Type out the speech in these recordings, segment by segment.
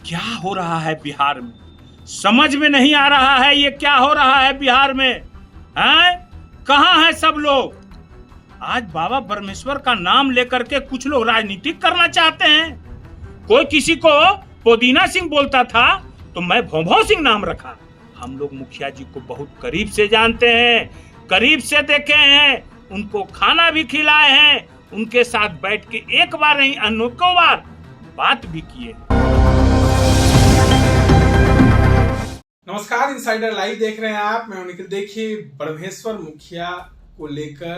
क्या हो रहा है बिहार में? समझ में नहीं आ रहा है ये क्या हो रहा है बिहार में। हैं? कहाँ है सब लोग? आज बाबा परमेश्वर का नाम लेकर के कुछ लोग राजनीतिक करना चाहते हैं। कोई किसी को पुदीना सिंह बोलता था तो मैं भौभौ सिंह नाम रखा। हम लोग मुखिया जी को बहुत करीब से जानते हैं, करीब से देखे हैं, उनको खाना भी खिलाए हैं, उनके साथ बैठ के एक बार नहीं अनेकों बार बात भी किए। नमस्कार, इनसाइडर लाइव देख रहे हैं आप। मैं निखिल। देखिए, ब्रह्मेश्वर मुखिया को लेकर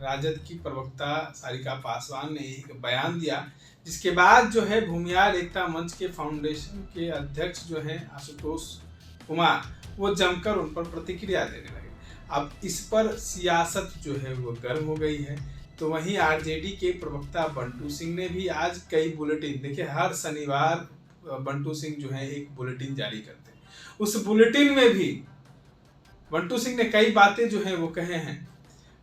राजद की प्रवक्ता सारिका पासवान ने एक बयान दिया, जिसके बाद जो है भूमिहार एकता मंच के फाउंडेशन के अध्यक्ष जो है आशुतोष कुमार, वो जमकर उन पर प्रतिक्रिया देने लगे। अब इस पर सियासत जो है वो गर्म हो गई है। तो वहीं आरजेडी के प्रवक्ता बंटू सिंह ने भी आज कई बुलेटिन, देखिए हर शनिवार बंटू सिंह जो है एक बुलेटिन जारी करते हैं। उस बुलेटिन में भी बंटू सिंह ने कई बातें जो है वो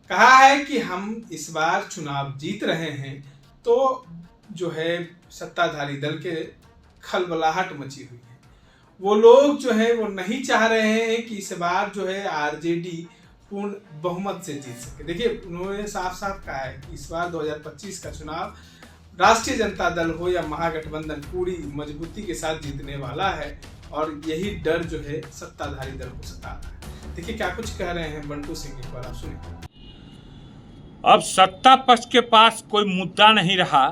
कहा है कि हम इस बार चुनाव जीत रहे हैं तो जो है सत्ताधारी दल के खलबलाहट मची हुई है। वो लोग जो है वो नहीं चाह रहे हैं कि इस बार जो है आरजेडी पूर्ण बहुमत से जीत सके। देखिए, उन्होंने साफ साफ कहा है कि इस बार 2025 का चुनाव राष्ट्रीय जनता दल हो या महागठबंधन पूरी मजबूती के साथ जीतने वाला है, और यही डर जो है सत्ताधारी दल को सता रहा है। देखिए क्या कुछ कह रहे हैं बंटू सिंह, एक बार आप सुनिए। अब सत्ता पक्ष के पास कोई मुद्दा नहीं रहा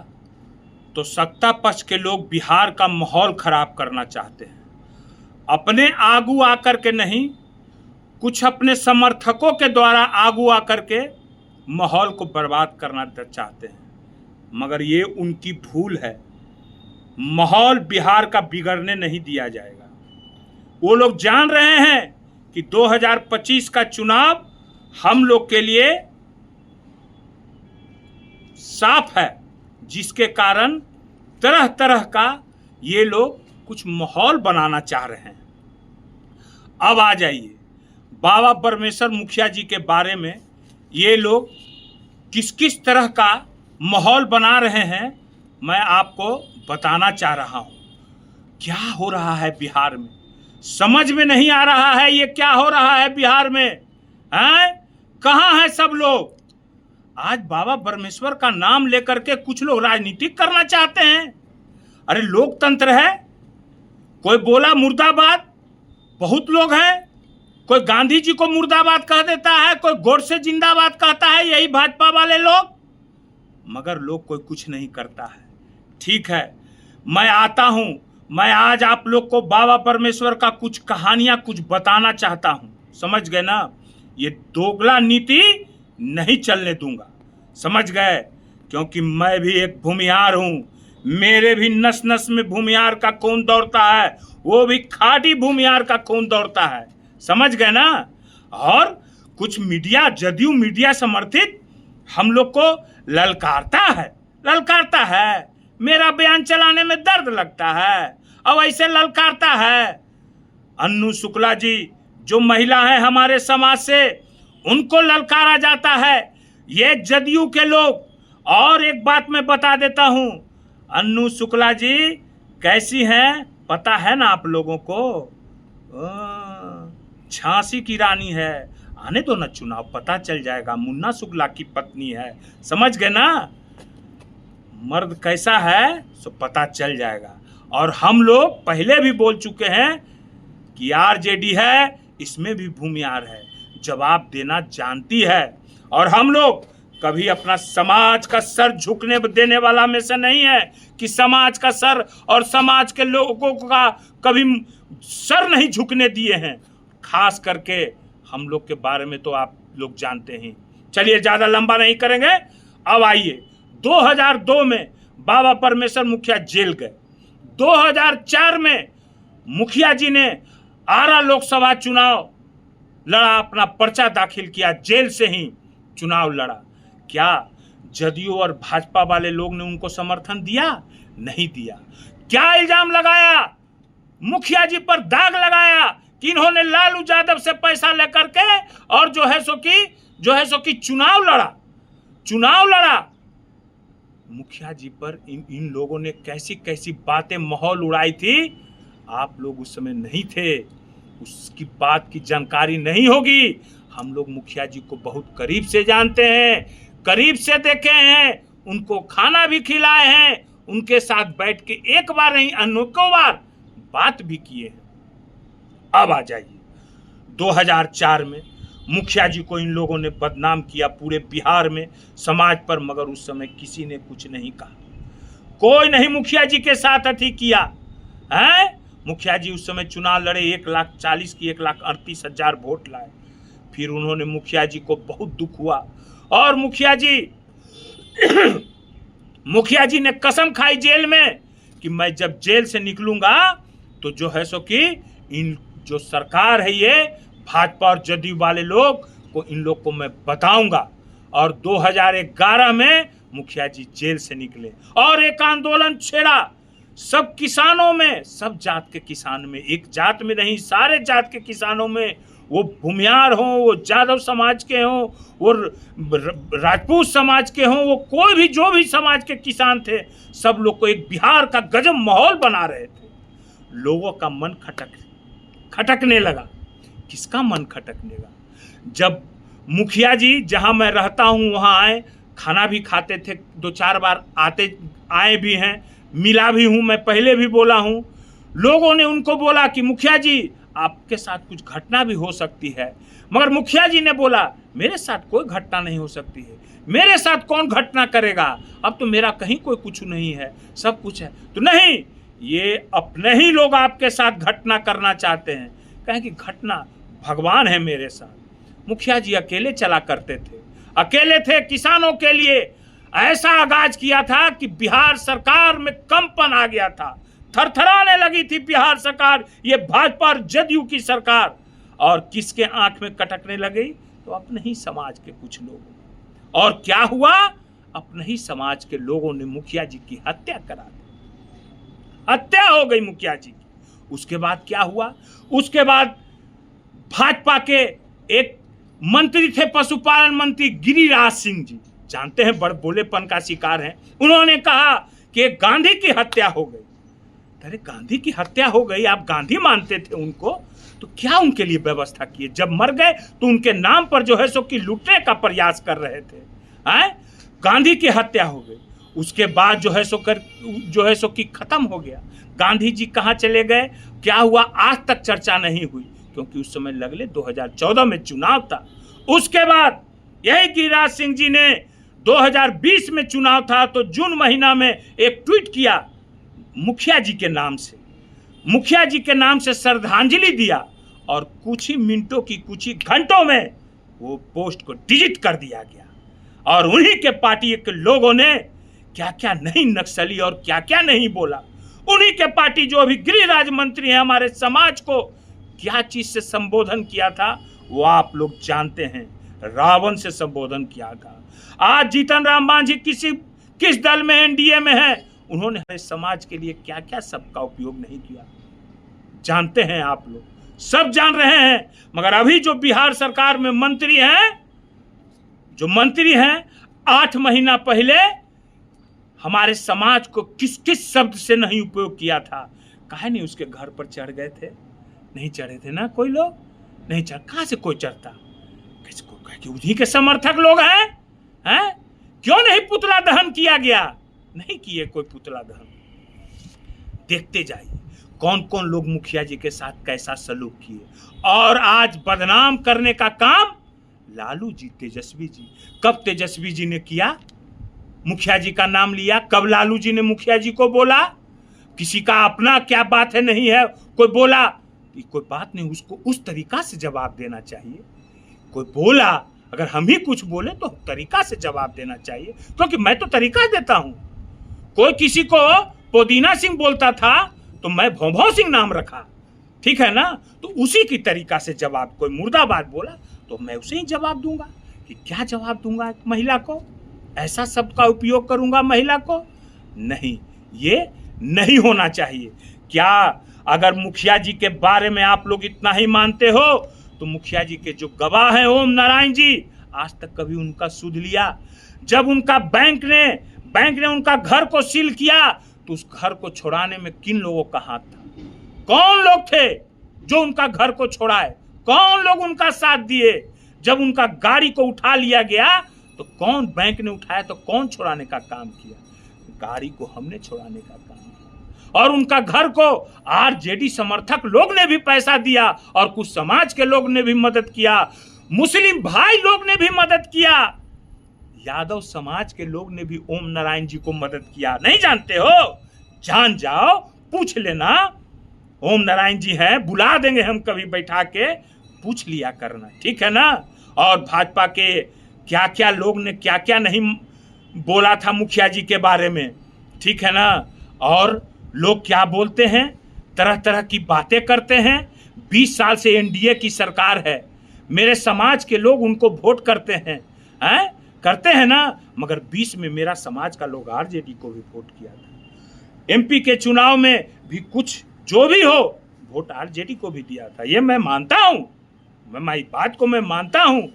तो सत्ता पक्ष के लोग बिहार का माहौल खराब करना चाहते हैं। अपने आगू आकर के नहीं, कुछ अपने समर्थकों के द्वारा आगू आकर के माहौल को बर्बाद करना चाहते हैं, मगर ये उनकी भूल है। माहौल बिहार का बिगड़ने नहीं दिया जाएगा। वो लोग जान रहे हैं कि 2025 का चुनाव हम लोग के लिए साफ है, जिसके कारण तरह तरह का ये लोग कुछ माहौल बनाना चाह रहे हैं। अब आ जाइए बाबा परमेश्वर मुखिया जी के बारे में ये लोग किस किस तरह का माहौल बना रहे हैं, मैं आपको बताना चाह रहा हूँ। क्या हो रहा है बिहार में? समझ में नहीं आ रहा है ये क्या हो रहा है बिहार में। हैं? कहाँ है सब लोग? आज बाबा परमेश्वर का नाम लेकर के कुछ लोग राजनीतिक करना चाहते हैं। अरे लोकतंत्र है, कोई बोला मुर्दाबाद, बहुत लोग हैं। कोई गांधी जी को मुर्दाबाद कह देता है, कोई गोडसे जिंदाबाद कहता है, यही भाजपा वाले लोग, मगर लोग कोई कुछ नहीं करता है। ठीक है, मैं आता हूं, मैं आज आप लोग को बाबा परमेश्वर का कुछ कहानियां कुछ बताना चाहता हूं। समझ गए ना? ये दोगला नीति नहीं चलने दूंगा, समझ गए? क्योंकि मैं भी एक भूमिहार हूं, मेरे भी नस नस में भूमिहार का खून दौड़ता है, वो भी खाटी भूमिहार का खून दौड़ता है, समझ गए ना? और कुछ मीडिया, जदयू मीडिया समर्थित हम लोग को ललकारता है, मेरा बयान चलाने में दर्द लगता है, अब ऐसे ललकारता है। अन्नू शुक्ला जी जो महिला है हमारे समाज से, उनको ललकारा जाता है, ये जदयू के लोग। और एक बात मैं बता देता हूं, अन्नू शुक्ला जी कैसी हैं पता है ना आप लोगों को? झांसी की रानी है। आने दो ना चुनाव, पता चल जाएगा। मुन्ना शुक्ला की पत्नी है, समझ गए ना? मर्द कैसा है सो पता चल जाएगा। और हम लोग पहले भी बोल चुके हैं कि आरजेडी है, इसमें भी भूमिहार है, जवाब देना जानती है। और हम लोग कभी अपना समाज का सर झुकने देने वाला में से नहीं है कि समाज का सर और समाज के लोगों का कभी सर नहीं झुकने दिए हैं। खास करके हम लोग के बारे में तो आप लोग जानते हैं। चलिए ज़्यादा लंबा नहीं करेंगे, अब आइए 2002 में बाबा परमेश्वर मुखिया जेल गए। 2004 में मुखिया जी ने आरा लोकसभा चुनाव लड़ा, अपना पर्चा दाखिल किया, जेल से ही चुनाव लड़ा। क्या जदयू और भाजपा वाले लोग ने उनको समर्थन दिया? नहीं दिया। क्या इल्जाम लगाया? मुखिया जी पर दाग लगाया कि इन्होंने लालू यादव से पैसा लेकर के और जो है सो कि चुनाव लड़ा। मुखिया जी पर इन लोगों ने कैसी कैसी बातें माहौल उड़ाई थी, आप लोग उस समय नहीं थे, उसकी बात की जानकारी नहीं होगी। हम लोग मुखिया जी को बहुत करीब से जानते हैं, करीब से देखे हैं, उनको खाना भी खिलाए हैं, उनके साथ बैठ के एक बार नहीं अनेकों बार बात भी किए हैं। अब आ जाइए 2004 में मुखिया जी को इन लोगों ने बदनाम किया पूरे बिहार में, समाज पर, मगर उस समय किसी ने कुछ नहीं कहा, कोई नहीं मुखिया जी के साथ अथी किया है। मुखिया जी उस समय चुनाव लड़े, 1,40,000 की 1,38,000 वोट लाए। फिर उन्होंने मुखिया जी को बहुत दुख हुआ और मुखिया जी ने कसम खाई जेल में कि मैं जब जेल से निकलूंगा तो जो है सो कि इन जो सरकार है ये भाजपा और जदयू वाले लोग को, इन लोग को मैं बताऊंगा। और 2011 में मुखिया जी जेल से निकले और एक आंदोलन छेड़ा, सब किसानों में, सब जात के किसान में, एक जात में नहीं, सारे जात के किसानों में, वो भूमियार हों, वो यादव समाज के हों, वो राजपूत समाज के हों, वो कोई भी जो भी समाज के किसान थे, सब लोग को एक बिहार का गजब माहौल बना रहे थे। लोगों का मन खटकने लगा। किसका मन खटकने लगा? जब मुखिया जी जहां मैं रहता हूं वहां आए, खाना भी खाते थे, 2-4 बार आए भी हैं, मिला भी हूं, मैं पहले भी बोला हूं। लोगों ने उनको बोला कि मुखिया जी आपके साथ कुछ घटना भी हो सकती है, मगर मुखिया जी ने बोला मेरे साथ कोई घटना नहीं हो सकती है, मेरे साथ कौन घटना करेगा, अब तो मेरा कहीं कोई कुछ नहीं है, सब कुछ है। तो नहीं, ये अपने ही लोग आपके साथ घटना करना चाहते हैं, कहें कि घटना भगवान है मेरे साथ। मुखिया जी अकेले चला करते थे, अकेले थे, किसानों के लिए ऐसा आगाज किया था कि बिहार सरकार में कंपन आ गया था, थरथराने लगी थी बिहार सरकार, ये भाजपा और जदयू की सरकार। और किसके आंख में कटकने लगी? तो अपने ही समाज के कुछ लोग। और क्या हुआ? अपने ही समाज के लोगों ने मुखिया जी की हत्या करा दी, हत्या हो गई मुखिया जी की। उसके बाद क्या हुआ? उसके बाद भाजपा के एक मंत्री थे, पशुपालन मंत्री गिरिराज सिंह जी, जानते हैं बड़ बोलेपन का शिकार हैं, उन्होंने कहा कि गांधी की हत्या हो गई। अरे गांधी की हत्या हो गई, आप गांधी मानते थे उनको, तो क्या उनके लिए व्यवस्था किए? जब मर गए तो उनके नाम पर जो है सो कि लूटने का प्रयास कर रहे थे। गांधी की हत्या हो गई, उसके बाद जो है सो कि खत्म हो गया। गांधी जी कहाँ चले गए, क्या हुआ, आज तक चर्चा नहीं हुई, क्योंकि उस समय लगले 2014 में चुनाव था। उसके बाद यही गिरिराज सिंह जी ने 2020 में चुनाव था तो जून महीना में एक ट्वीट किया, मुखिया जी के नाम से श्रद्धांजलि दिया, और कुछ ही मिनटों की, कुछ ही घंटों में वो पोस्ट को डिलीट कर दिया गया। और उन्हीं के पार्टी के लोगों ने क्या क्या नहीं नक्सली और क्या क्या नहीं बोला। उन्हीं के पार्टी जो अभी गिरिराज मंत्री हैं, हमारे समाज को क्या चीज से संबोधन किया था वो आप लोग जानते हैं, रावण से संबोधन किया था। आज जीतन राम मांझी किस दल में, एनडीए में है, उन्होंने हमारे समाज के लिए क्या क्या सबका उपयोग नहीं किया, जानते हैं आप लोग, सब जान रहे हैं। मगर अभी जो बिहार सरकार में मंत्री हैं, 8 महीना पहले हमारे समाज को किस किस शब्द से नहीं उपयोग किया था, काहे नहीं उसके घर पर चढ़ गए थे? नहीं चढ़े थे ना, कोई लोग नहीं चढ़, कहां से कोई चढ़ता? किसको कहे कि उन्हीं के समर्थक लोग हैं? क्यों नहीं पुतला दहन किया गया? नहीं किए कोई पुतला दहन। देखते जाइए कौन कौन लोग मुखिया जी के साथ कैसा सलूक किए। और आज बदनाम करने का काम लालू जी, तेजस्वी जी। कब तेजस्वी जी ने किया? मुखिया जी का नाम लिया। कब लालू जी ने मुखिया जी को बोला? किसी का अपना क्या बात है, नहीं है, कोई बोला, कोई बात नहीं, उसको उस तरीका से जवाब देना चाहिए। कोई बोला, अगर हम ही कुछ बोले तो तरीका से जवाब देना चाहिए, क्योंकि मैं तो तरीका देता हूं। कोई किसी को पुदीना सिंह बोलता था तो मैं भौभौ सिंह नाम रखा, ठीक है ना? तो उसी की तरीका से जवाब, कोई मुर्दाबाद बोला तो मैं उसे ही जवाब दूंगा। कि क्या जवाब दूंगा महिला को? ऐसा शब्द का उपयोग करूंगा महिला को? नहीं, ये नहीं होना चाहिए। क्या अगर मुखिया जी के बारे में आप लोग इतना ही मानते हो तो मुखिया जी के जो गवाह हैं ओम नारायण जी, आज तक कभी उनका सुध लिया? जब उनका बैंक ने उनका घर को सील किया तो उस घर को छुड़ाने में किन लोगों का हाथ था? कौन लोग थे जो उनका घर को छोड़ाए? कौन लोग उनका साथ दिए? जब उनका गाड़ी को उठा लिया गया तो कौन बैंक ने उठाया, तो कौन छुड़ाने का काम किया? गाड़ी को हमने छुड़ाने का काम किया। और उनका घर को आरजेडी समर्थक लोग ने भी पैसा दिया और कुछ समाज के लोग ने भी मदद किया, मुस्लिम भाई लोग ने भी मदद किया, यादव समाज के लोग ने भी ओम नारायण जी को मदद किया। नहीं जानते हो? जान जाओ, पूछ लेना। ओम नारायण जी हैं, बुला देंगे हम कभी बैठा के, पूछ लिया करना, ठीक है ना? और भाजपा के क्या क्या लोग ने क्या क्या नहीं बोला था मुखिया जी के बारे में, ठीक है ना? और लोग क्या बोलते हैं, तरह तरह की बातें करते हैं। 20 साल से एनडीए की सरकार है, मेरे समाज के लोग उनको वोट करते हैं, करते हैं ना? मगर 20 में मेरा समाज का लोग आरजेडी को भी वोट किया था। एमपी के चुनाव में भी कुछ जो भी हो, वोट आरजेडी को भी दिया था, ये मैं मानता हूं, मैं बात को मैं मानता हूं।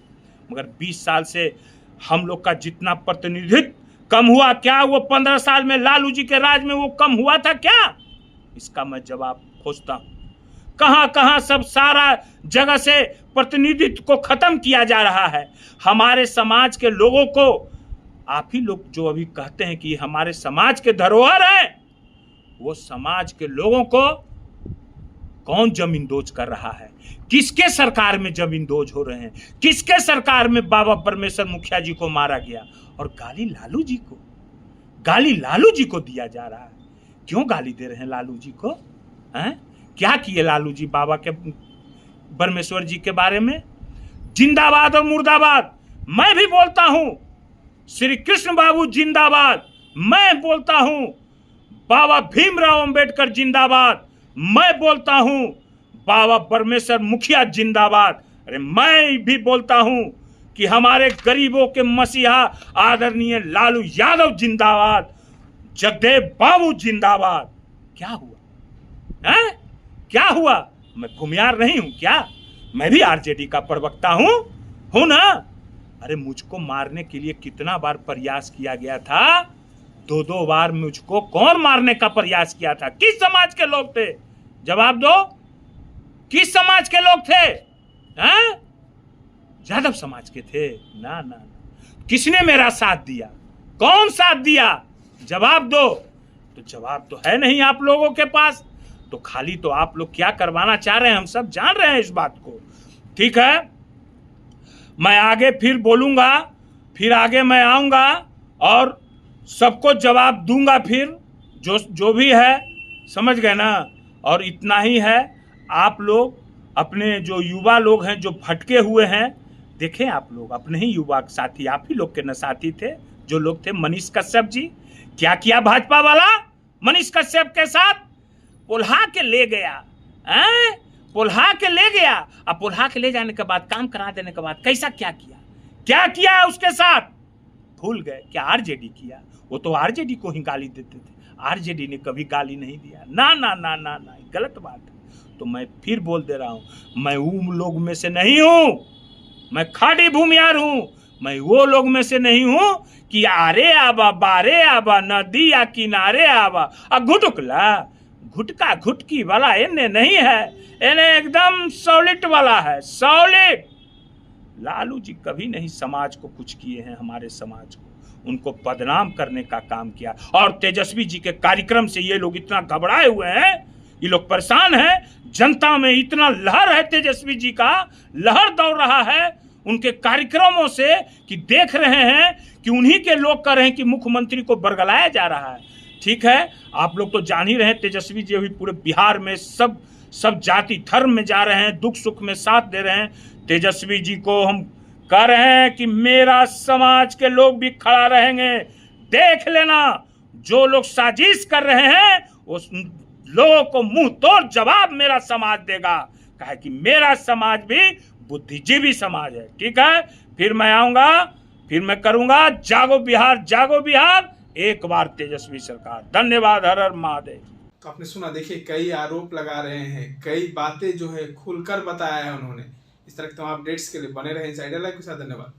मगर 20 साल से हम लोग का जितना प्रतिनिधित्व कम हुआ क्या? वो 15 साल में लालू जी के राज में वो कम हुआ था क्या? इसका मैं जवाब खोजता हूं। कहां कहां सब सारा जगह से प्रतिनिधित्व को खत्म किया जा रहा है। हमारे समाज के लोगों को, आप ही लोग जो अभी कहते हैं कि हमारे समाज के धरोहर है, वो समाज के लोगों को कौन जमींदोज कर रहा है? किसके सरकार में जमींदोज हो रहे हैं? किसके सरकार में बाबा परमेश्वर मुखिया जी को मारा गया? और गाली लालू जी को दिया जा रहा है। क्यों गाली दे रहे हैं लालू जी को? हैं? क्या किए लालू जी बाबा के परमेश्वर जी के बारे में? जिंदाबाद और मुर्दाबाद मैं भी बोलता हूं। श्री कृष्ण बाबू जिंदाबाद मैं बोलता हूं। बाबा भीमराव अंबेडकर जिंदाबाद मैं बोलता हूं। बाबा परमेश्वर मुखिया जिंदाबाद। अरे मैं भी बोलता हूं कि हमारे गरीबों के मसीहा आदरणीय लालू यादव जिंदाबाद, जगदेव बाबू जिंदाबाद। क्या हुआ है? क्या हुआ? मैं भूमियार नहीं हूं क्या? मैं भी आरजेडी का प्रवक्ता हूं ना? अरे मुझको मारने के लिए कितना बार प्रयास किया गया था? 2 बार मुझको कौन मारने का प्रयास किया था? किस समाज के लोग थे? जवाब दो, किस समाज के लोग थे? हैं? यादव समाज के थे? ना ना ना। किसने मेरा साथ दिया? कौन साथ दिया? जवाब दो। तो जवाब तो है नहीं आप लोगों के पास, तो खाली तो आप लोग क्या करवाना चाह रहे हैं हम सब जान रहे हैं इस बात को, ठीक है? मैं आगे फिर बोलूंगा, फिर आगे मैं आऊंगा और सबको जवाब दूंगा फिर, जो भी है, समझ गए ना? और इतना ही है, आप लोग अपने जो युवा लोग हैं जो भटके हुए हैं, देखें आप लोग अपने ही युवा साथी, आप ही लोग के न साथी थे जो लोग थे, मनीष कश्यप जी, क्या किया भाजपा वाला मनीष कश्यप के साथ? पुल्हा के ले गया, पुल्हा के ले गया। अब पुल्हा के ले जाने के बाद, काम करा देने के बाद कैसा क्या किया उसके साथ? भूल गए क्या आरजेडी किया? वो तो आरजेडी को ही गाली देते थे, आरजेडी ने कभी गाली नहीं दिया। ना ना ना ना ना, गलत बात है। तो मैं फिर बोल दे रहा हूं, मैं उन लोग में से नहीं हूं, मैं खाड़ी भूमियार हूं। मैं वो लोग में से नहीं हूं कि आरे आबा बारे आबा नदी या किनारे आबा घुटुकला घुटका घुटकी वाला इन्हें नहीं है, इन्हें एकदम सॉलिड वाला है, सॉलिड। लालू जी कभी नहीं समाज को कुछ किए हैं, हमारे समाज को उनको बदनाम करने का काम किया। और तेजस्वी जी के कार्यक्रम से ये लोग इतना घबराए हुए हैं, ये लोग परेशान हैं। जनता में इतना लहर है, तेजस्वी जी का लहर दौड़ रहा है उनके कार्यक्रमों से कि देख रहे हैं कि उन्हीं के लोग कह रहे हैं कि मुख्यमंत्री को बरगलाया जा रहा है, ठीक है? आप लोग तो जान ही रहे हैं, तेजस्वी जी अभी पूरे बिहार में सब जाति धर्म में जा रहे हैं, दुख सुख में साथ दे रहे हैं। तेजस्वी जी को हम कह रहे हैं कि मेरा समाज के लोग भी खड़ा रहेंगे, देख लेना। जो लोग साजिश कर रहे हैं उस लोगों को मुंह तोड़ जवाब मेरा समाज देगा, कहे कि मेरा समाज भी बुद्धिजीवी समाज है, ठीक है? फिर मैं आऊंगा, फिर मैं करूंगा जागो बिहार, जागो बिहार, एक बार तेजस्वी सरकार। धन्यवाद। हर हर महादेव। तो आपने सुना, देखिए कई आरोप लगा रहे हैं, कई बातें जो है खुलकर बताया है उन्होंने। इस तरह के तमाम अपडेट्स के लिए बने रहे इंसाइडर लाइव के साथ। धन्यवाद।